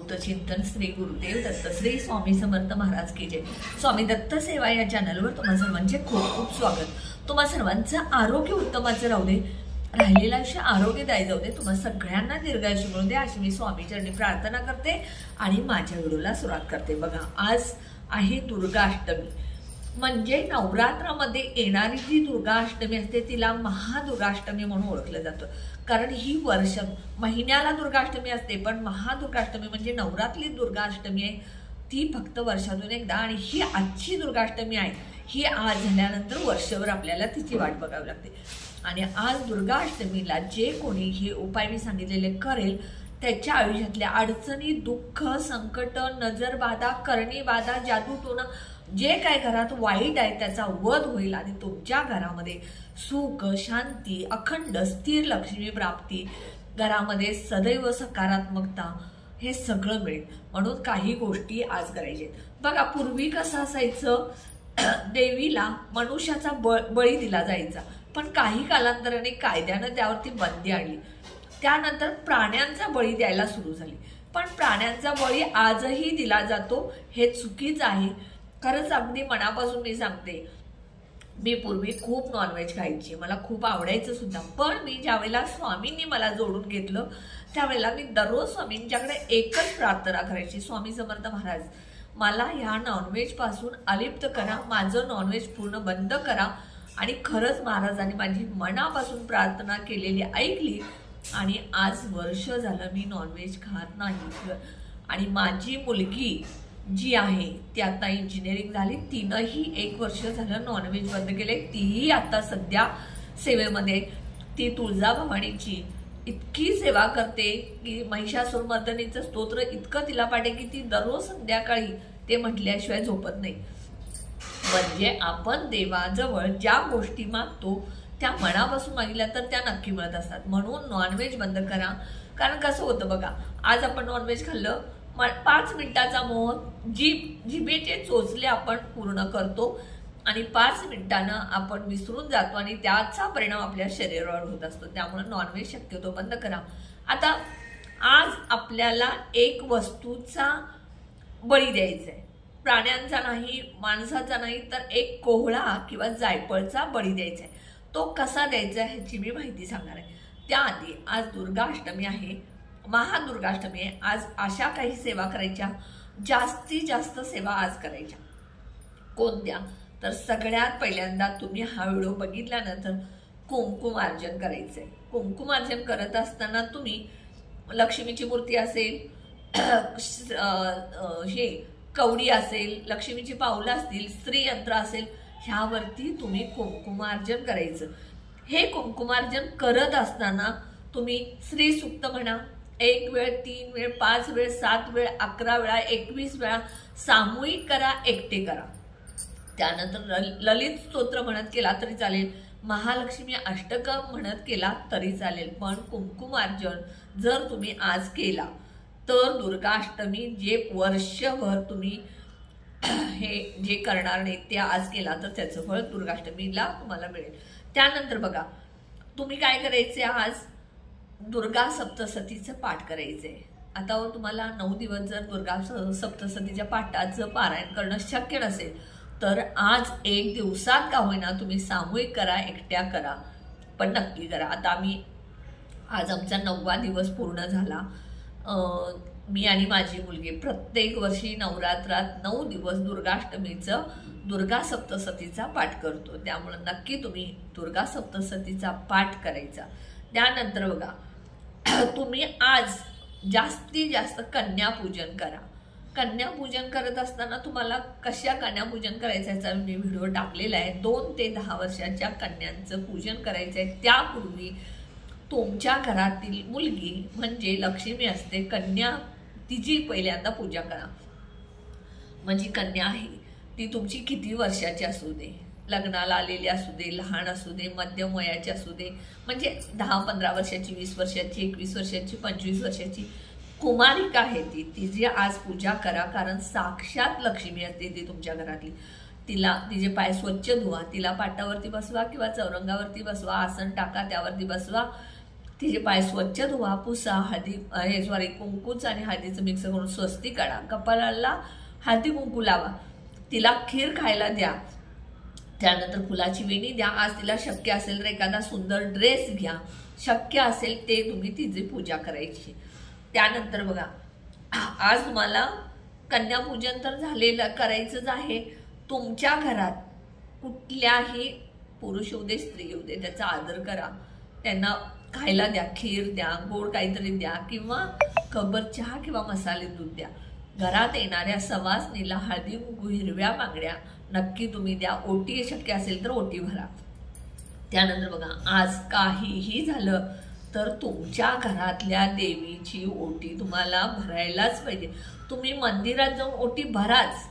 चिंतन श्री गुरुदेव दत्त श्री स्वामी समर्थ महाराज की जय। स्वामी दत्त सेवा या चॅनलवर तुम्हा सर्वांचे खूप खूप स्वागत। तुम्हा सर्वांचं आरोग्य उत्तमाचं राहू दे, राहिलेलं आयुष्य आरोग्यदायी जाऊ दे, तुम्हा सगळ्यांना दीर्घायुष्य मिळू दे अशी मी स्वामी चरणी प्रार्थना करते आणि माझ्या व्हिडिओला सुरुवात करते। बघा, आज आहे दुर्गाष्टमी, म्हणजे नवरात्रामध्ये येणारी जी दुर्गाष्टमी असते तिला महादुर्गाष्टमी म्हणून ओळखलं जातं। कारण ही वर्ष महिन्याला दुर्गाष्टमी असते, पण महादुर्गाष्टमी म्हणजे नवरात्री दुर्गाष्टमी आहे ती फक्त वर्षातून एकदा। आणि ही आजची दुर्गाष्टमी आहे, ही आज झाल्यानंतर वर्षभर आपल्याला तिची वाट बघावी लागते। आणि आज दुर्गाष्टमीला जे कोणी हे उपाय मी सांगितलेले करेल त्याच्या आयुष्यातल्या अडचणी, दुःख, संकट, नजरबाधा, करणीबाधा, जादूटोना जे काय घरात वाईट आहे त्याचा वध होईल आणि तुमच्या घरामध्ये सुख, शांती, अखंड स्थिर लक्ष्मी प्राप्ती, घरामध्ये सदैव सकारात्मकता हे सगळं मिळेल। म्हणून काही गोष्टी आज करायचे। बघा, पूर्वी कसं असायचं, देवीला मनुष्याचा बळी दिला जायचा, पण काही कालांतराने कायद्यानं त्यावरती बंदी आणली। त्यानंतर प्राण्यांचा बळी द्यायला सुरू झाली, पण प्राण्यांचा बळी आजही दिला जातो हे चुकीचं आहे। खरंच अगदी मनापासून मी सांगते, मी पूर्वी खूप नॉनव्हेज खायची, मला खूप आवडायचं सुद्धा, पण मी ज्यावेळेला स्वामींनी मला जोडून घेतलं त्यावेळेला मी दररोज स्वामींच्याकडे एकच प्रार्थना करायची, स्वामी समर्थ महाराज मला ह्या नॉनव्हेज पासून अलिप्त करा, माझं नॉनव्हेज पूर्ण बंद करा। आणि खरंच महाराजांनी माझी मनापासून प्रार्थना केलेली ऐकली आणि आज वर्ष झालं मी नॉनव्हेज खात नाही। आणि माझी मुलगी जी आहे ती आता इंजिनिअरिंग झाली, तिनंही 1 वर्ष झालं नॉनव्हेज बंद केले, तीही आता सध्या सेवेमध्ये। ती तुळजाभवानीची इतकी सेवा करते की महिषासुरमर्दनीचं स्तोत्र इतकं तिला पाठे की ती दररोज संध्याकाळी ते म्हटल्याशिवाय झोपत नाही। म्हणजे आपण देवाजवळ ज्या गोष्टी मागतो त्या मनापासून मागितल्या तर त्या नक्की मिळत असतात। म्हणून नॉनव्हेज बंद करा। कारण कसं होतं बघा, आज आपण नॉनव्हेज खाल्लं, 5 मिनिटाचा मोह, जिभेचे चोचले आपण पूर्ण करतो आणि 5 मिनिटानं आपण विसरून जातो आणि त्याचा परिणाम आपल्या शरीरावर होत असतो। त्यामुळे नॉनव्हेज शक्यतो बंद करा। आता आज आपल्याला एक वस्तूचा बळी द्यायचा आहे, प्राण्यांचा नाही, माणसाचा नाही, तर एक कोहळा किंवा जायफळचा बळी द्यायचा आहे। तो कसा द्यायचा ह्याची मी माहिती सांगणार आहे। त्याआधी आज दुर्गाष्टमी आहे, महादुर्गाष्टमी आहे। आज अशा काही सेवा करायच्या, जास्तीत जास्त सेवा आज करायच्या। कोणत्या? तर सगळ्यात पहिल्यांदा तुम्ही हा व्हिडिओ बघितल्यानंतर कुंकुमार्जन करायचंय। कुंकुमार्जन करत असताना तुम्ही लक्ष्मीची मूर्ती असेल, हे कवडी असेल, लक्ष्मीची पावलं असतील, श्रीयंत्र असेल, ह्यावरती तुम्ही कुंकुमार्जन करायचं। हे कुंकुमार्जन करत असताना तुम्ही श्री सुक्त म्हणा, 1 वेळ, 3 वेळ, 5 वेळ, 7 वेळ, 11 वेळा, 21 वेळा सामूहिक करा, एकटे करा। त्यानंतर ललित स्तोत्र म्हणत केला तरी चालेल, महालक्ष्मी अष्टकं म्हणत केला तरी चालेल, पण कुंकुमार्जन जर तुम्ही आज केला तर दुर्गाष्टमी जे वर्षभर तुम्ही हे जे करणार नाही ते आज केला तर त्याचं फळ दुर्गाष्टमीला तुम्हाला मिळेल। त्यानंतर बघा, तुम्ही काय करायचे, आज दुर्गा सप्तशतीचं पाठ करायचंय। आता तुम्हाला 9 दिवस जर दुर्गा सप्तशतीच्या पाठाचं पारायण करणं शक्य नसेल तर आज 1 दिवसात का होईना तुम्ही सामूहिक करा, एकट्या करा, पण नक्की करा। आता आज आमचा 9वा दिवस पूर्ण झाला। मी आणि माझी मुलगी प्रत्येक वर्षी नवरात्रात 9 दिवस दुर्गाष्टमीचं दुर्गा सप्तशतीचा पाठ करतो। त्यामुळे नक्की तुम्ही दुर्गा सप्तशतीचा पाठ करायचा। त्यानंतर बघा, तुम्ही आज जास्तीत जास्त कन्यापूजन करा। कन्यापूजन करत असताना तुम्हाला कशा कन्यापूजन करायचं याचा मी व्हिडिओ टाकलेला आहे। 2 ते 10 वर्षाच्या कन्यांचं पूजन करायचं आहे। त्यापूर्वी तुमच्या घरातील मुलगी म्हणजे लक्ष्मी असते, कन्या तिची पहिल्यांदा पूजा करा। म्हणजे कन्या आहे ती तुमची किती वर्षाची असू दे, लग्नाला आलेली असू दे, लहान असू दे, मध्यम वयाची असू दे, म्हणजे 10-15 वर्षाची, 20 वर्षाची, 21 वर्षाची, 25 वर्षाची कुमारिका आहे तिची आज पूजा करा। कारण साक्षात लक्ष्मी असते ती तुमच्या घरातली। तिचे पाय स्वच्छ धुवा, तिला पाटावरती बसवा किंवा चौरंगावरती बसवा, आसन टाका, त्यावरती बसवा तिचे पाय स्वच्छ धुवा, पुसा, हळदी कुंकूच आणि हळदीचं मिक्स करून स्वस्ती काढा, कपाळाला हळदी कुंकू लावा, तिला खीर खायला द्या, त्यानंतर फुलाची वेणी द्या. आज तिला शक्य असेल तर एखादा सुंदर ड्रेस घ्या, शक्य असेल ते तुम्ही तिची पूजा करायची. त्यानंतर बघा, आज तुम्हाला कन्यापूजन तर झालेलं करायचंच आहे. तुमच्या घरात कुठल्याही पुरुष येऊ दे स्त्री येऊ दे त्याचा आदर करा, त्यांना खायला द्या, खीर द्या, गोड काहीतरी द्या किंवा कबर चहा किंवा मसाले दूध द्या. घरात येणाऱ्या सवासणीला हळदी कुंकू, हिरव्या बांगड्या नक्की तुम्ही द्या. ओटी शक्य असेल तर ओटी भरा. त्यानंतर बघा, आज काहीही झालं तर तुमच्या घरातल्या देवीची ओटी तुम्हाला भरायलाच पाहिजे. तुम्ही मंदिरात जाऊन ओटी भराच,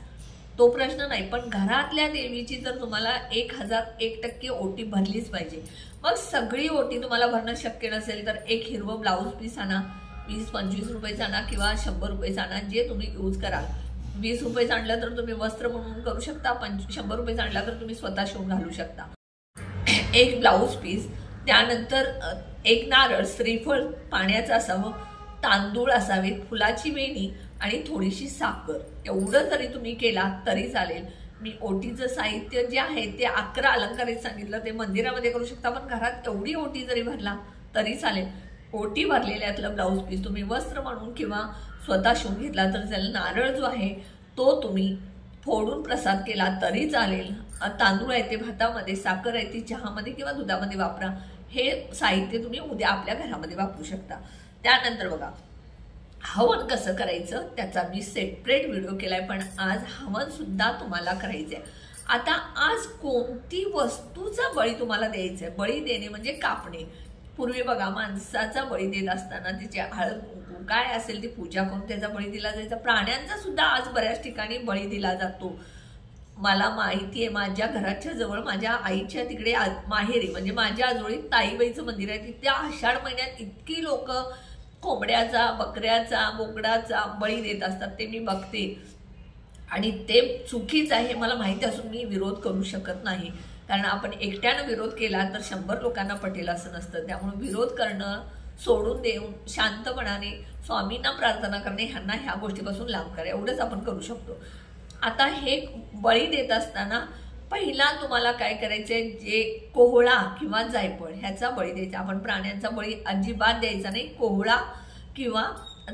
तो प्रश्न नाही, पण घरातल्या देवीची जर तुम्हाला 1001% ओटी भरलीच पाहिजे. मग सगळी ओटी तुम्हाला भरणं शक्य नसेल तर एक हिरवं ब्लाऊज पीस आणा, 20-25 रुपयेचा आणा किंवा 100 रुपयेचा आणा, जे तुम्ही यूज कराल. 20 रुपयेचं आणलं तर तुम्ही वस्त्र म्हणून करू शकता, 100 रुपयेचं आणला तर तुम्ही स्वतः शिवून घालू शकता. एक ब्लाऊज पीस, त्यानंतर एक नारळ, श्रीफळ पाण्याचं असावं, तांदूळ असावेत, फुलाची वेणी आणि थोडीशी साखर, एवढं जरी तुम्ही केला तरी चालेल. मी ओटीचं साहित्य जे आहे ते 11 अलंकारित सांगितलं, ते मंदिरामध्ये करू शकता, पण घरात एवढी ओटी जरी भरला तरी चालेल. ओटी भरलेल्यातलं ब्लाऊज पीस तुम्ही वस्त्र म्हणून किंवा स्वतः शिवून घेतला तर चालेल. नारळ जो आहे तो तुम्ही फोडून प्रसाद केला तरी चालेल. तांदूळ आहे ते भातामध्ये, साखर आहे ती चहामध्ये किंवा दुधामध्ये वापरा. हे साहित्य तुम्ही उद्या आपल्या घरामध्ये वापरू शकता. त्यानंतर बघा, हवन कसं करायचं त्याचा मी सेपरेट व्हिडिओ केलाय, पण आज हवन सुद्धा तुम्हाला करायचंय. आता आज कोणती वस्तूचा बळी तुम्हाला द्यायचंय? बळी देणे म्हणजे कापणे. पूर्वी बघा, माणसाचा बळी देत असताना तिचे हळद कुंकू काय असेल ती पूजा करून त्याचा बळी दिला जायचा. प्राण्यांचा सुद्धा आज बऱ्याच ठिकाणी बळी दिला जातो. मला माहिती आहे, माझ्या घराच्या जवळ माझ्या आईच्या तिकडे माहेरी म्हणजे माझ्या आजोळी ताईबाईचं मंदिर आहे. तिथे आषाढ महिन्यात इतकी लोक कोंबड्याचा, बकऱ्याचा, बोकडाचा बळी देत असतात. ते मी बघते आणि ते चुकीचं आहे मला माहिती असून मी विरोध करू शकत नाही. कारण आपण एकट्यानं विरोध केला तर 100 लोकांना पटेल असं नसतं. त्यामुळे विरोध करणं सोडून देऊन शांतपणाने स्वामींना प्रार्थना करणे, ह्यांना ह्या गोष्टीपासून लांब करा, एवढंच आपण करू शकतो. आता हे बळी देत असताना पहिला तुम्हाला काय करायचंय, जे कोहळा किंवा जायफळ ह्याचा बळी द्यायचा. आपण प्राण्यांचा बळी अजिबात द्यायचा नाही, कोहळा किंवा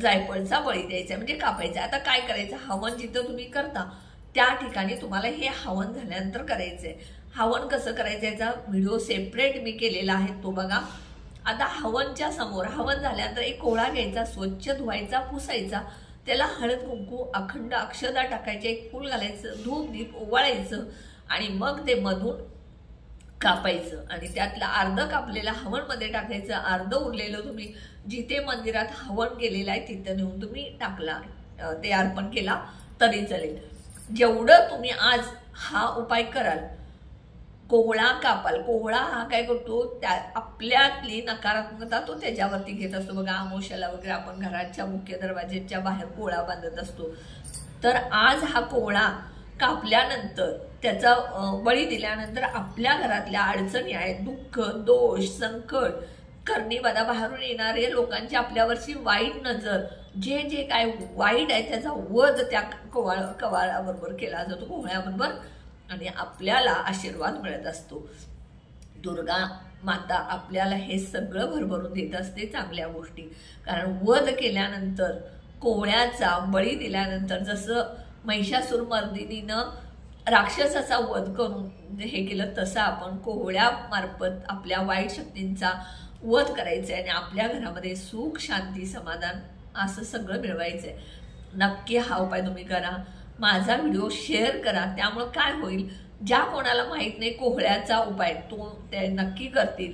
जायफळचा बळी द्यायचा म्हणजे कापायचा. आता काय करायचं, हवन जिथं तुम्ही करता त्या ठिकाणी तुम्हाला हे हवन झाल्यानंतर करायचंय. हवन कसं करायचं याचा व्हिडिओ सेपरेट मी केलेला आहे, तो बघा. आता हवनच्या समोर हवन झाल्यानंतर एक कोहळा घ्यायचा, स्वच्छ धुवायचा, पुसायचा, त्याला हळद कुंकू, अखंड अक्षदा टाकायचे, एक फूल घालायचं, धूप दीप ओवाळायचं आणि मग ते मधून कापायचं आणि त्यातलं अर्ध कापलेलं हवनमध्ये टाकायचं. अर्ध उरलेलं तुम्ही जिथे मंदिरात हवन केलेलं आहे तिथं नेऊन तुम्ही टाकला, ते अर्पण केला तरी चालेल. जेवढं तुम्ही आज हा उपाय कराल, कोहळा कापाल. कोहळा हा काय करतो, त्या आपल्यातली नकारात्मकता तो त्याच्यावरती घेत असतो. बघा, आमोशाला वगैरे आपण घराच्या मुख्य दरवाज्याच्या बाहेर कोहळा बांधत असतो. तर आज हा कोहळा कापल्यानंतर, त्याचा बळी दिल्यानंतर आपल्या घरातल्या अडचणी आहेत, दुःख, दोष, संकट, करणीबाधा, बाहेरून येणारे लोकांची आपल्यावरची वाईट नजर, जे जे काय वाईट आहे त्याचा वध त्या कवाळाबरोबर केला जातो, कोहळ्याबरोबर, आणि आपल्याला आशीर्वाद मिळत असतो. दुर्गा माता आपल्याला हे सगळं भरभरून देत असते, चांगल्या गोष्टी. कारण वध केल्यानंतर, कोहळ्याचा बळी दिल्यानंतर, जसं महिषासूर मर्दिनीनं राक्षसाचा वध करून हे केलं, तसं आपण कोहळ्यामार्फत आपल्या वाईट शक्तींचा वध करायचा आहे आणि आपल्या घरामध्ये सुख, शांती, समाधान असं सगळं मिळवायचंय. नक्की हा उपाय तुम्ही करा. माझा व्हिडिओ शेअर करा. त्यामुळं काय होईल, ज्या कोणाला माहीत नाही कोहळ्याचा उपाय तो ते नक्की करतील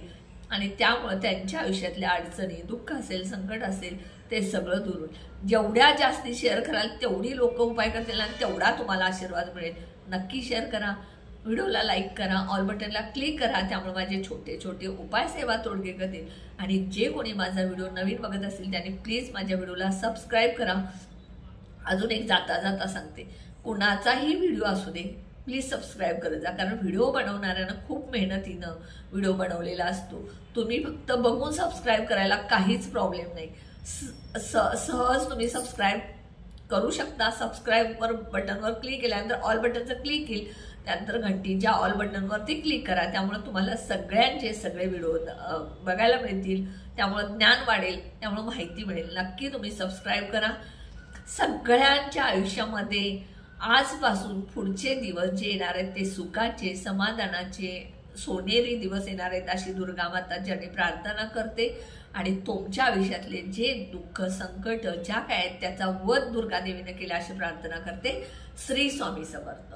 आणि त्यामुळं त्यांच्या आयुष्यातल्या अडचणी, दुःख असेल, संकट असेल, ते सगळं दूर होईल. जेवढ्या जास्ती शेअर कराल तेवढी लोक उपाय करतील आणि तेवढा तुम्हाला आशीर्वाद मिळेल. नक्की शेअर करा, व्हिडिओला लाईक करा, ऑल बटनला क्लिक करा. त्यामुळे माझे छोटे छोटे उपाय सेवा तोडगे करतील. आणि जे कोणी माझा व्हिडिओ नवीन बघत असतील त्यांनी प्लीज माझ्या व्हिडिओला सबस्क्राईब करा. अजून एक जाता जाता सांगते, कुणाचाही व्हिडिओ असू दे, प्लीज सबस्क्राईब करत जा, कारण व्हिडिओ बनवणाऱ्यांना खूप मेहनतीनं व्हिडिओ बनवलेला असतो. तुम्ही फक्त बघून सबस्क्राईब करायला काहीच प्रॉब्लेम नाही. सहज तुम्ही सबस्क्राईब करू शकता. सबस्क्राईबवर बटनवर क्लिक केल्यानंतर ऑल बटनचं क्लिक येईल, त्यानंतर घंटीच्या ऑल बटनवरती क्लिक करा. त्यामुळे तुम्हाला सगळ्यांचे सगळे व्हिडिओ बघायला मिळतील, त्यामुळे ज्ञान वाढेल, त्यामुळे माहिती मिळेल. नक्की तुम्ही सबस्क्राईब करा. सगळ्यांच्या आयुष्यामध्ये आजपासून पुढचे दिवस जे येणार आहेत ते सुखाचे, समाधानाचे, सोनेरी दिवस येणार आहेत अशी दुर्गा माताची प्रार्थना करते. आणि तुमच्या आयुष्यातले जे दुःख, संकट ज्या काय आहेत त्याचा वध दुर्गा देवीने केला अशी प्रार्थना करते. श्री स्वामी समर्थ.